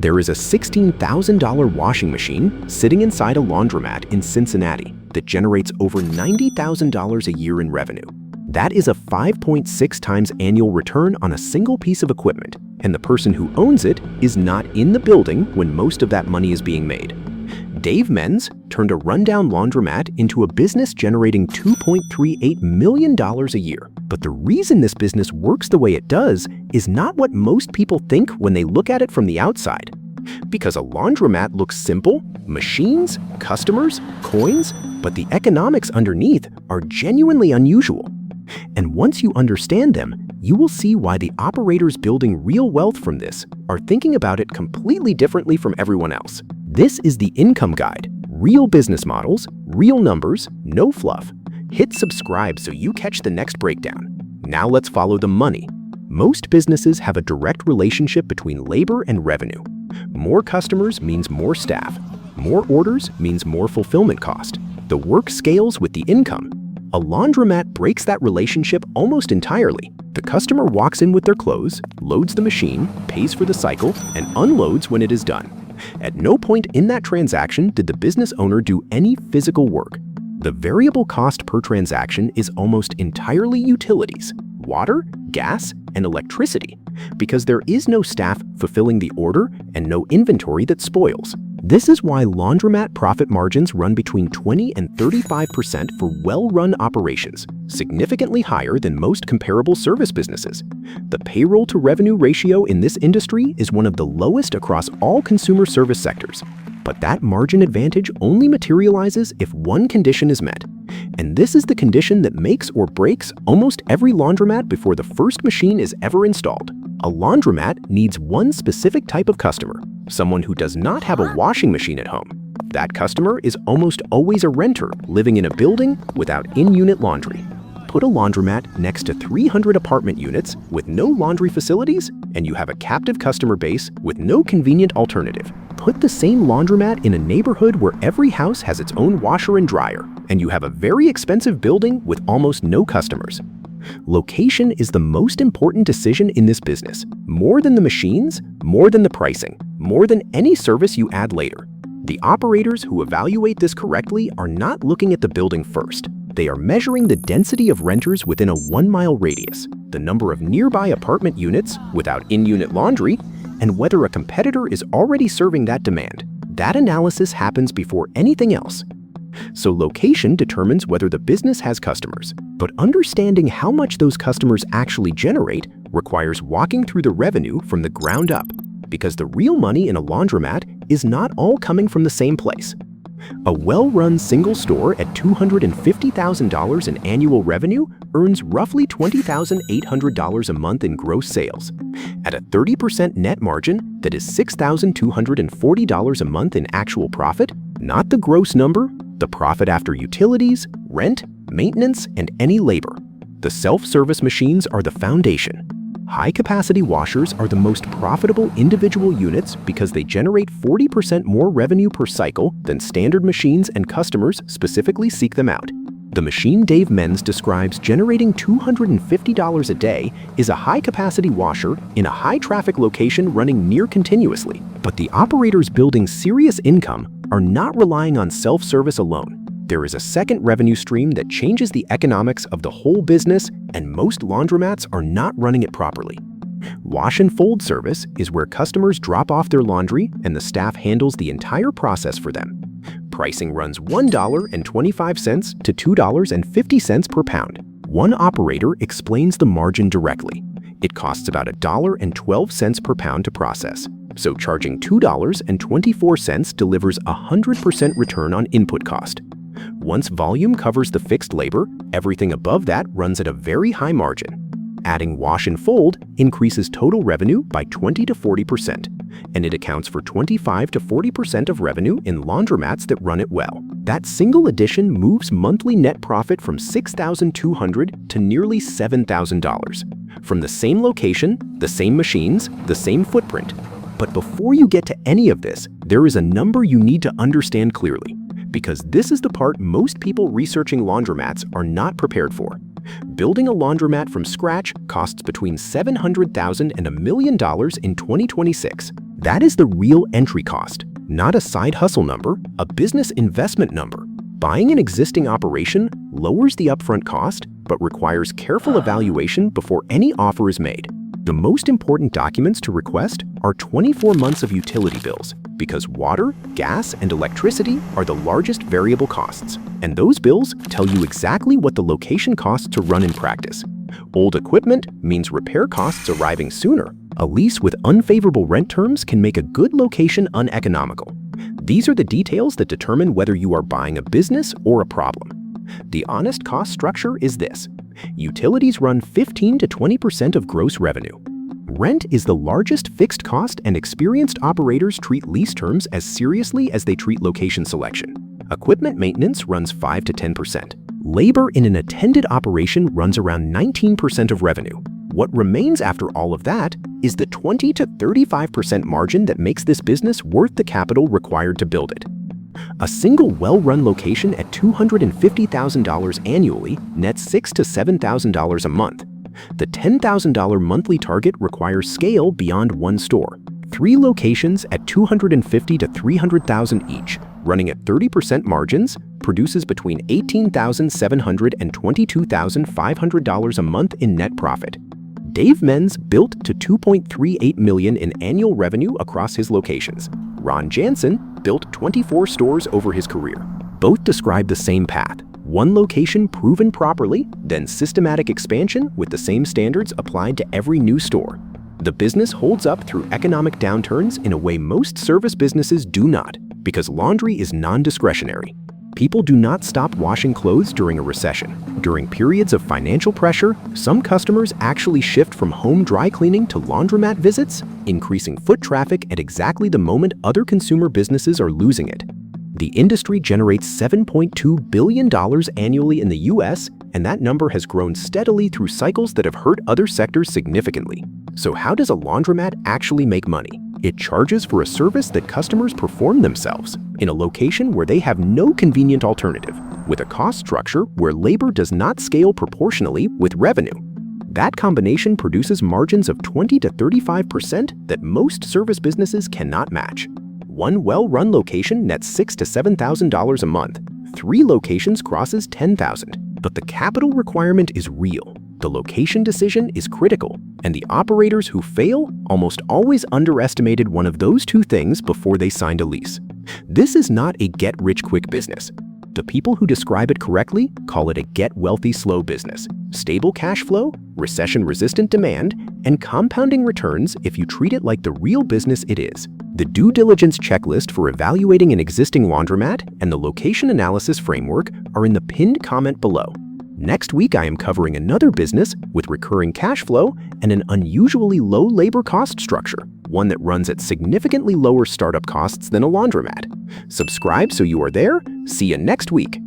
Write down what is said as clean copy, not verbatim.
There is a $16,000 washing machine sitting inside a laundromat in Cincinnati that generates over $90,000 a year in revenue. That is a 5.6 times annual return on a single piece of equipment, and the person who owns it is not in the building when most of that money is being made. Dave Menz turned a rundown laundromat into a business generating $2.38 million a year. But the reason this business works the way it does is not what most people think when they look at it from the outside. Because a laundromat looks simple, machines, customers, coins, but the economics underneath are genuinely unusual. And once you understand them, you will see why the operators building real wealth from this are thinking about it completely differently from everyone else. This is the Income Guide. Real business models, real numbers, no fluff. Hit subscribe so you catch the next breakdown. Now let's follow the money. Most businesses have a direct relationship between labor and revenue. More customers means more staff. More orders means more fulfillment cost. The work scales with the income. A laundromat breaks that relationship almost entirely. The customer walks in with their clothes, loads the machine, pays for the cycle, and unloads when it is done. At no point in that transaction did the business owner do any physical work. The variable cost per transaction is almost entirely utilities, water, gas, and electricity, because there is no staff fulfilling the order and no inventory that spoils. This is why laundromat profit margins run between 20 and 35% for well-run operations, significantly higher than most comparable service businesses. The payroll-to-revenue ratio in this industry is one of the lowest across all consumer service sectors. But that margin advantage only materializes if one condition is met. And this is the condition that makes or breaks almost every laundromat before the first machine is ever installed. A laundromat needs one specific type of customer, someone who does not have a washing machine at home. That customer is almost always a renter living in a building without in-unit laundry. Put a laundromat next to 300 apartment units with no laundry facilities, and you have a captive customer base with no convenient alternative. Put the same laundromat in a neighborhood where every house has its own washer and dryer, and you have a very expensive building with almost no customers. Location is the most important decision in this business, more than the machines, more than the pricing, more than any service you add later. The operators who evaluate this correctly are not looking at the building first. They are measuring the density of renters within a 1-mile radius, the number of nearby apartment units without in-unit laundry, and whether a competitor is already serving that demand. That analysis happens before anything else. So location determines whether the business has customers, but understanding how much those customers actually generate requires walking through the revenue from the ground up, because the real money in a laundromat is not all coming from the same place. A well-run single store at $250,000 in annual revenue earns roughly $20,800 a month in gross sales. At a 30% net margin, that is $6,240 a month in actual profit, not the gross number, the profit after utilities, rent, maintenance, and any labor. The self-service machines are the foundation. High-capacity washers are the most profitable individual units because they generate 40% more revenue per cycle than standard machines, and customers specifically seek them out. The machine Dave Menz describes generating $250 a day is a high-capacity washer in a high-traffic location running near continuously. But the operators building serious income are not relying on self-service alone. There is a second revenue stream that changes the economics of the whole business, and most laundromats are not running it properly. Wash and fold service is where customers drop off their laundry and the staff handles the entire process for them. Pricing runs $1.25 to $2.50 per pound. One operator explains the margin directly. It costs about $1.12 per pound to process. So charging $2.24 delivers a 100% return on input cost. Once volume covers the fixed labor, everything above that runs at a very high margin. Adding wash and fold increases total revenue by 20 to 40%, and it accounts for 25 to 40% of revenue in laundromats that run it well. That single addition moves monthly net profit from $6,200 to nearly $7,000. From the same location, the same machines, the same footprint. But before you get to any of this, there is a number you need to understand clearly, because this is the part most people researching laundromats are not prepared for. Building a laundromat from scratch costs between $700,000 and $1 million in 2026. That is the real entry cost, not a side hustle number, a business investment number. Buying an existing operation lowers the upfront cost, but requires careful evaluation before any offer is made. The most important documents to request are 24 months of utility bills, because water, gas, and electricity are the largest variable costs, and those bills tell you exactly what the location costs to run in practice. Old equipment means repair costs arriving sooner. A lease with unfavorable rent terms can make a good location uneconomical. These are the details that determine whether you are buying a business or a problem. The honest cost structure is this. Utilities run 15 to 20% of gross revenue. Rent is the largest fixed cost, and experienced operators treat lease terms as seriously as they treat location selection. Equipment maintenance runs 5 to 10%. Labor in an attended operation runs around 19% of revenue. What remains after all of that is the 20 to 35% margin that makes this business worth the capital required to build it. A single well-run location at $250,000 annually nets $6,000 to $7,000 a month. The $10,000 monthly target requires scale beyond one store. 3 locations at $250,000 to $300,000 each, running at 30% margins, produces between $18,700 and $22,500 a month in net profit. Dave Menz built to $2.38 million in annual revenue across his locations. Ron Jansen built 24 stores over his career. Both describe the same path. One location proven properly, then systematic expansion with the same standards applied to every new store. The business holds up through economic downturns in a way most service businesses do not, because laundry is non-discretionary. People do not stop washing clothes during a recession. During periods of financial pressure, some customers actually shift from home dry cleaning to laundromat visits, increasing foot traffic at exactly the moment other consumer businesses are losing it. The industry generates $7.2 billion annually in the US, and that number has grown steadily through cycles that have hurt other sectors significantly. So how does a laundromat actually make money? It charges for a service that customers perform themselves in a location where they have no convenient alternative, with a cost structure where labor does not scale proportionally with revenue. That combination produces margins of 20 to 35% that most service businesses cannot match. One well-run location nets $6,000 to $7,000 a month. 3 locations crosses $10,000. But the capital requirement is real. The location decision is critical, and the operators who fail almost always underestimated one of those 2 things before they signed a lease. This is not a get-rich-quick business. The people who describe it correctly call it a get-wealthy-slow business. Stable cash flow, recession-resistant demand, and compounding returns if you treat it like the real business it is. The due diligence checklist for evaluating an existing laundromat and the location analysis framework are in the pinned comment below. Next week, I am covering another business with recurring cash flow and an unusually low labor cost structure, one that runs at significantly lower startup costs than a laundromat. Subscribe so you are there. See you next week.